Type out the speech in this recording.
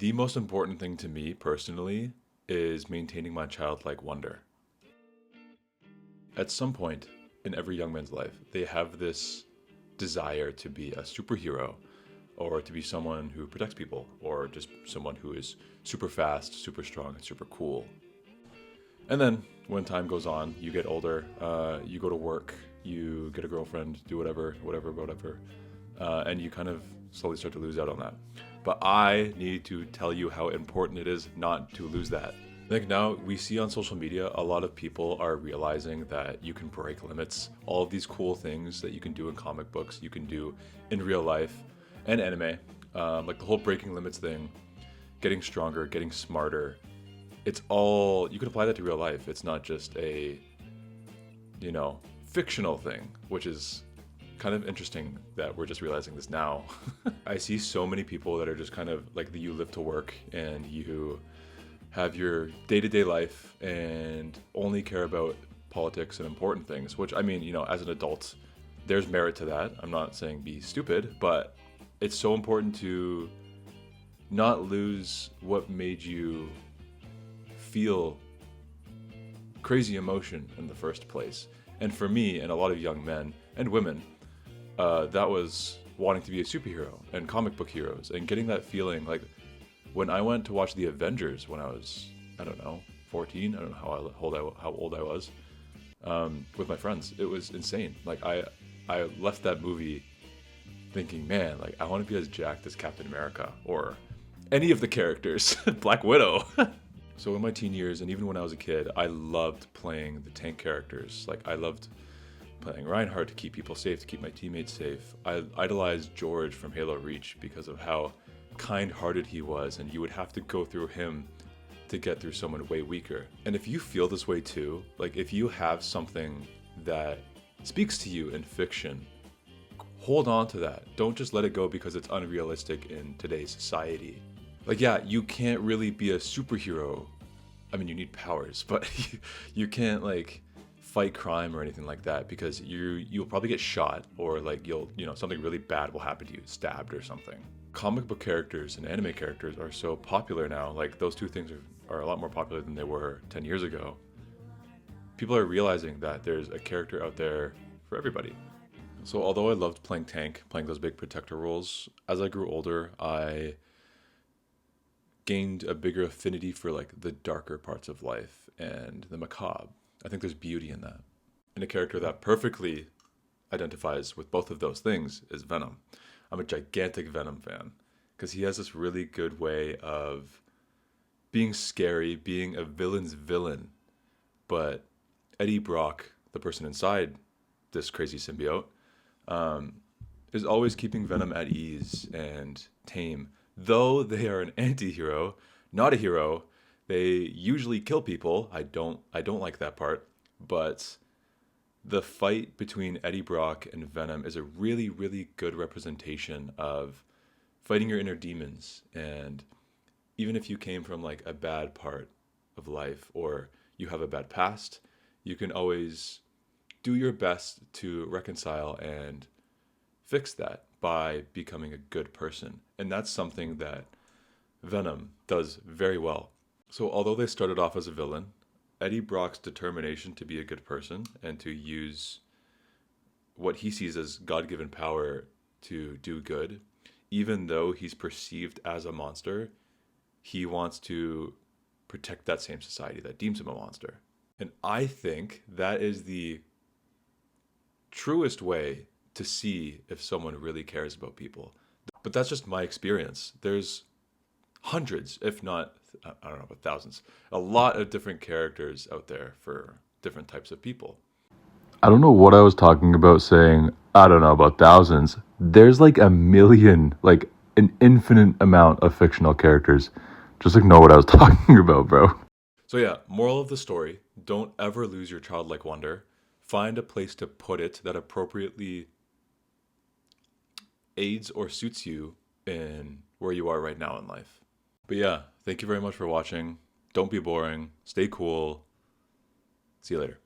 The most important thing to me personally is maintaining my childlike wonder. At some point in every young man's life, they have this desire to be a superhero or to be someone who protects people or just someone who is super fast, super strong, and super cool. And then when time goes on, you get older, you go to work, you get a girlfriend, do whatever, and you kind of slowly start to lose out on that. But I need to tell you how important it is not to lose that. Like now we see on social media, a lot of people are realizing that you can break limits. All of these cool things that you can do in comic books, you can do in real life and anime. Like the whole breaking limits thing, getting stronger, getting smarter. It's all, you can apply that to real life. It's not just a, fictional thing, which is kind of interesting that we're just realizing this now. I see so many people that are just kind of like you live to work and you have your day-to-day life and only care about politics and important things, which I mean, as an adult, there's merit to that. I'm not saying be stupid, but it's so important to not lose what made you feel crazy emotion in the first place. And for me and a lot of young men and women, that was wanting to be a superhero and comic book heroes and getting that feeling. Like when I went to watch the Avengers when I was, 14, I don't know how old I was, with my friends, it was insane. Like I left that movie thinking, man, like I want to be as jacked as Captain America or any of the characters, Black Widow. So in my teen years, and even when I was a kid, I loved playing the tank characters. Like I loved playing Reinhardt to keep people safe, to keep my teammates safe. I idolized George from Halo Reach because of how kind-hearted he was, and you would have to go through him to get through someone way weaker. And if you feel this way too, like if you have something that speaks to you in fiction, hold on to that. Don't just let it go because it's unrealistic in today's society. Like, yeah, you can't really be a superhero. I mean, you need powers, but you can't like fight crime or anything like that because you'll probably get shot or like something really bad will happen to you, stabbed or something. Comic book characters and anime characters are so popular now. Like those two things are a lot more popular than they were 10 years ago. People are realizing that there's a character out there for everybody. So although I loved playing tank, playing those big protector roles, as I grew older, I gained a bigger affinity for like the darker parts of life and the macabre. I think there's beauty in that. And a character that perfectly identifies with both of those things is Venom. I'm a gigantic Venom fan because he has this really good way of being scary, being a villain's villain. But Eddie Brock, the person inside this crazy symbiote, is always keeping Venom at ease and tame. Though they are an anti-hero, not a hero, they usually kill people. I don't like that part, but the fight between Eddie Brock and Venom is a really, really good representation of fighting your inner demons. And even if you came from like a bad part of life or you have a bad past, you can always do your best to reconcile and fix that by becoming a good person. And that's something that Venom does very well. So although they started off as a villain, Eddie Brock's determination to be a good person and to use what he sees as God-given power to do good, even though he's perceived as a monster, he wants to protect that same society that deems him a monster. And I think that is the truest way to see if someone really cares about people. But that's just my experience. There's hundreds, if not, I don't know, but thousands, a lot of different characters out there for different types of people. I don't know what I was talking about saying, I don't know about thousands. There's like a million, like an infinite amount of fictional characters. Just ignore what I was talking about, bro. So yeah, moral of the story, don't ever lose your childlike wonder. Find a place to put it that appropriately aids or suits you in where you are right now in life. But yeah, thank you very much for watching. Don't be boring. Stay cool. See you later.